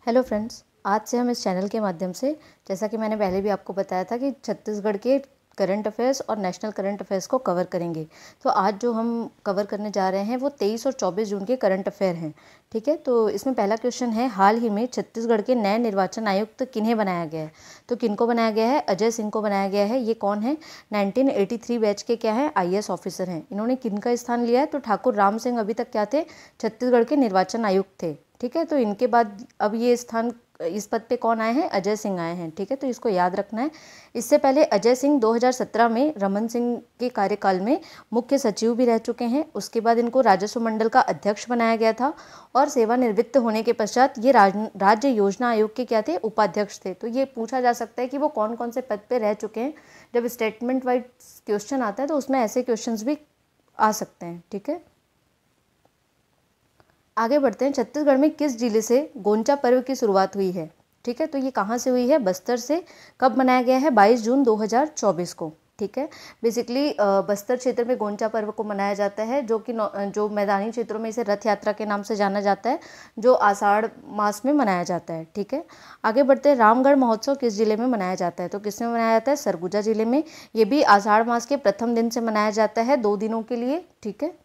Hello friends, आज से हम इस चैनल के माध्यम से, जैसा कि मैंने पहले भी आपको बताया था कि छत्तीसगढ़ के करंट अफेयर्स और नेशनल करंट अफेयर्स को कवर करेंगे। तो आज जो हम कवर करने जा रहे हैं वो 23 और 24 जून के करंट अफेयर हैं। ठीक है, तो इसमें पहला क्वेश्चन है, हाल ही में छत्तीसगढ़ के नए निर्वाचन आयुक्त किन्हें बनाया गया है? तो किनको बनाया गया है? अजय सिंह को बनाया गया है। ये कौन है? 1983 बैच के क्या है? IAS ऑफिसर हैं। इन्होंने किनका स्थान लिया है? तो ठाकुर राम सिंह अभी तक क्या थे? छत्तीसगढ़ के निर्वाचन आयुक्त थे। ठीक है, तो इनके बाद अब ये स्थान, इस पद पे कौन आए हैं? अजय सिंह आए हैं। ठीक है, तो इसको याद रखना है। इससे पहले अजय सिंह 2017 में रमन सिंह के कार्यकाल में मुख्य सचिव भी रह चुके हैं। उसके बाद इनको राजस्व मंडल का अध्यक्ष बनाया गया था और सेवानिवृत्त होने के पश्चात ये राज्य योजना आयोग के क्या थे? उपाध्यक्ष थे। तो ये पूछा जा सकता है कि वो कौन कौन से पद पे रह चुके हैं। जब स्टेटमेंट वाइज क्वेश्चन आता है तो उसमें ऐसे क्वेश्चन भी आ सकते हैं। ठीक है, आगे बढ़ते हैं। छत्तीसगढ़ में किस जिले से गोंचा पर्व की शुरुआत हुई है? ठीक है, तो ये कहाँ से हुई है? बस्तर से। कब मनाया गया है? 22 जून 2024 को। ठीक है, बेसिकली बस्तर क्षेत्र में गोंचा पर्व को मनाया जाता है, जो कि जो मैदानी क्षेत्रों में इसे रथ यात्रा के नाम से जाना जाता है, जो आषाढ़ मास में मनाया जाता है। ठीक है, आगे बढ़ते हैं। रामगढ़ महोत्सव किस जिले में मनाया जाता है? तो किस में मनाया जाता है? सरगुजा जिले में। ये भी आषाढ़ मास के प्रथम दिन से मनाया जाता है, 2 दिनों के लिए। ठीक है,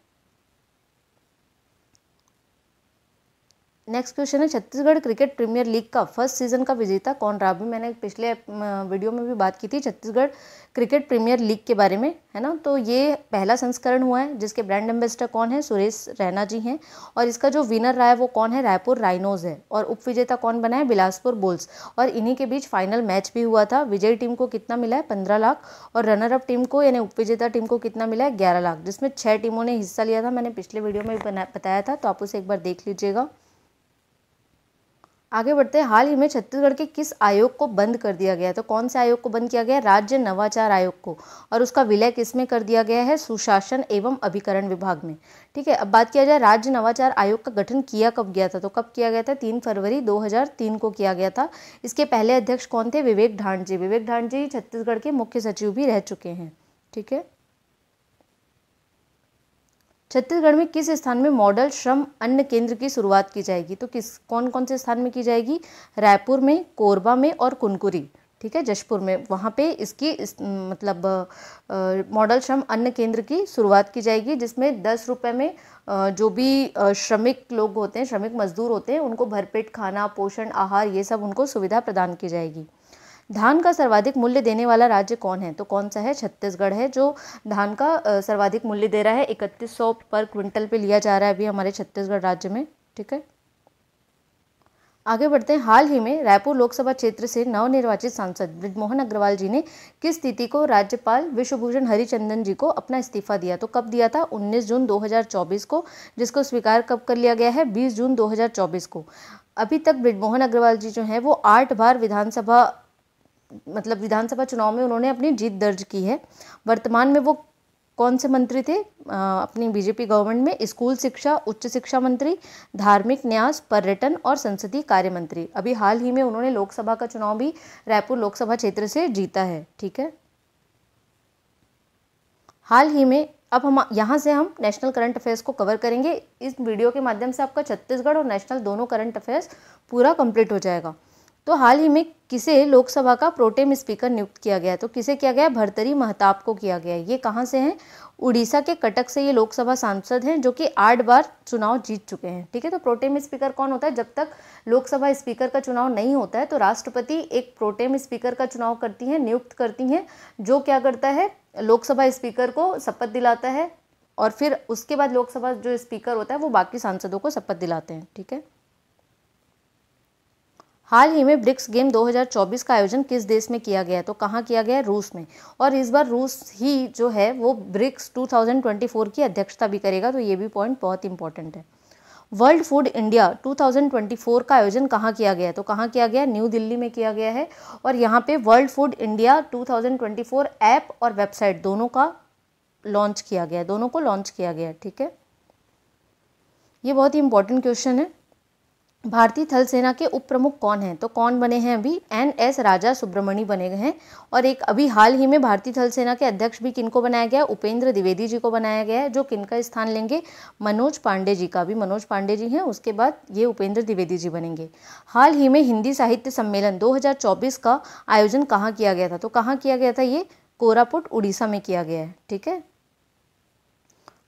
नेक्स्ट क्वेश्चन है, छत्तीसगढ़ क्रिकेट प्रीमियर लीग का फर्स्ट सीजन का विजेता कौन रहा? अभी मैंने पिछले वीडियो में भी बात की थी छत्तीसगढ़ क्रिकेट प्रीमियर लीग के बारे में, है ना। तो ये पहला संस्करण हुआ है, जिसके ब्रांड एम्बेसडर कौन है? सुरेश रैना जी हैं। और इसका जो विनर रहा है वो कौन है? रायपुर राइनोज है। और उप विजेता कौन बना है? बिलासपुर बुल्स। और इन्हीं के बीच फाइनल मैच भी हुआ था। विजयी टीम को कितना मिला है? 15 लाख। और रनर अप टीम को, यानी उप विजेता टीम को कितना मिला है? 11 लाख, जिसमें 6 टीमों ने हिस्सा लिया था। मैंने पिछले वीडियो में बताया था, तो आप उसे एक बार देख लीजिएगा। आगे बढ़ते हैं। हाल ही में छत्तीसगढ़ के किस आयोग को बंद कर दिया गया है? तो कौन से आयोग को बंद किया गया है? राज्य नवाचार आयोग को। और उसका विलय किसमें कर दिया गया है? सुशासन एवं अभिकरण विभाग में। ठीक है, अब बात किया जाए राज्य नवाचार आयोग का गठन किया कब गया था? तो कब किया गया था? 3 फरवरी 2003 को किया गया था। इसके पहले अध्यक्ष कौन थे? विवेक ढांड जी। विवेक ढांड जी छत्तीसगढ़ के मुख्य सचिव भी रह चुके हैं। ठीक है, छत्तीसगढ़ में किस स्थान में मॉडल श्रम अन्न केंद्र की शुरुआत की जाएगी? तो कौन कौन से स्थान में की जाएगी? रायपुर में, कोरबा में और कुनकुरी। ठीक है, जशपुर में, वहाँ पे इसकी मतलब मॉडल श्रम अन्न केंद्र की शुरुआत की जाएगी, जिसमें 10 रुपये में जो भी श्रमिक लोग होते हैं, श्रमिक मजदूर होते हैं, उनको भरपेट खाना, पोषण आहार, ये सब उनको सुविधा प्रदान की जाएगी। धान का सर्वाधिक मूल्य देने वाला राज्य कौन है? तो कौन सा है? छत्तीसगढ़ है, जो धान का सर्वाधिक मूल्य दे रहा है। 3100 पर क्विंटल पे लिया जा रहा है अभी हमारे छत्तीसगढ़ राज्य में। ठीक है, आगे बढ़ते हैं। हाल ही में रायपुर लोकसभा क्षेत्र से नवनिर्वाचित सांसद बृजमोहन अग्रवाल जी ने किस तिथि को राज्यपाल विश्वभूषण हरिचंदन जी को अपना इस्तीफा दिया? तो कब दिया था? 19 जून 2024 को, जिसको स्वीकार कब कर लिया गया है? 20 जून 2024 को। अभी तक बृजमोहन अग्रवाल जी जो हैं वो 8 बार विधानसभा चुनाव में उन्होंने अपनी जीत दर्ज की है। वर्तमान में वो कौन से मंत्री थे अपनी बीजेपी गवर्नमेंट में? स्कूल शिक्षा, उच्च शिक्षा मंत्री, धार्मिक न्यास, पर्यटन और संसदीय कार्य मंत्री। अभी हाल ही में उन्होंने लोकसभा का चुनाव भी रायपुर लोकसभा क्षेत्र से जीता है। ठीक है, हाल ही में, अब हम यहाँ से हम नेशनल करंट अफेयर्स को कवर करेंगे। इस वीडियो के माध्यम से आपका छत्तीसगढ़ और नेशनल दोनों करंट अफेयर्स पूरा कंप्लीट हो जाएगा। तो हाल ही में किसे लोकसभा का प्रोटेम स्पीकर नियुक्त किया गया है? तो किसे किया गया? भर्तरी महताब को किया गया है। ये कहाँ से हैं? उड़ीसा के कटक से ये लोकसभा सांसद हैं, जो कि 8 बार चुनाव जीत चुके हैं। ठीक है, तो प्रोटेम स्पीकर कौन होता है? जब तक लोकसभा स्पीकर का चुनाव नहीं होता है तो राष्ट्रपति एक प्रोटेम स्पीकर का चुनाव करती हैं, नियुक्त करती हैं, जो क्या करता है? लोकसभा स्पीकर को शपथ दिलाता है, और फिर उसके बाद लोकसभा जो स्पीकर होता है वो बाकी सांसदों को शपथ दिलाते हैं। ठीक है, हाल ही में ब्रिक्स गेम 2024 का आयोजन किस देश में किया गया है? तो कहाँ किया गया है? रूस में। और इस बार रूस ही जो है वो ब्रिक्स 2024 की अध्यक्षता भी करेगा, तो ये भी पॉइंट बहुत इंपॉर्टेंट है। वर्ल्ड फूड इंडिया 2024 का आयोजन कहाँ किया गया है? तो कहाँ किया गया है? न्यू दिल्ली में किया गया है। और यहाँ पे वर्ल्ड फूड इंडिया 2024 ऐप और वेबसाइट दोनों का लॉन्च किया गया है, दोनों को लॉन्च किया गया है। ठीक है, ये बहुत ही इंपॉर्टेंट क्वेश्चन है। भारतीय थल सेना के उप प्रमुख कौन हैं? तो कौन बने हैं अभी? NS राजा सुब्रमणी बने गए हैं। और एक अभी हाल ही में भारतीय थल सेना के अध्यक्ष भी किनको बनाया गया? उपेंद्र द्विवेदी जी को बनाया गया है, जो किनका स्थान लेंगे? मनोज पांडे जी का। भी मनोज पांडे जी हैं, उसके बाद ये उपेंद्र द्विवेदी जी बनेंगे। हाल ही में हिंदी साहित्य सम्मेलन 2024 का आयोजन कहाँ किया गया था? तो कहाँ किया गया था? ये कोरापुट उड़ीसा में किया गया है। ठीक है,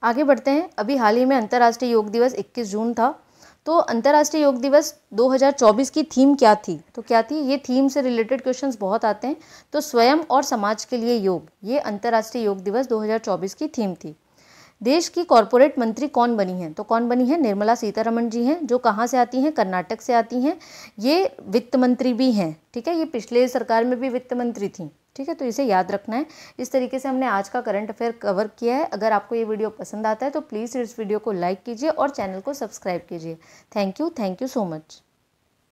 आगे बढ़ते हैं। अभी हाल ही में अंतर्राष्ट्रीय योग दिवस 21 जून था। तो अंतर्राष्ट्रीय योग दिवस 2024 की थीम क्या थी? तो क्या थी? ये थीम से रिलेटेड क्वेश्चंस बहुत आते हैं। तो स्वयं और समाज के लिए योग, ये अंतर्राष्ट्रीय योग दिवस 2024 की थीम थी। देश की कॉरपोरेट मंत्री कौन बनी हैं? तो कौन बनी है? निर्मला सीतारमण जी हैं, जो कहाँ से आती हैं? कर्नाटक से आती हैं। ये वित्त मंत्री भी हैं। ठीक है, ये पिछले सरकार में भी वित्त मंत्री थी। ठीक है, तो इसे याद रखना है। इस तरीके से हमने आज का करंट अफेयर कवर किया है। अगर आपको ये वीडियो पसंद आता है तो प्लीज़ इस वीडियो को लाइक कीजिए और चैनल को सब्सक्राइब कीजिए। Thank you so much.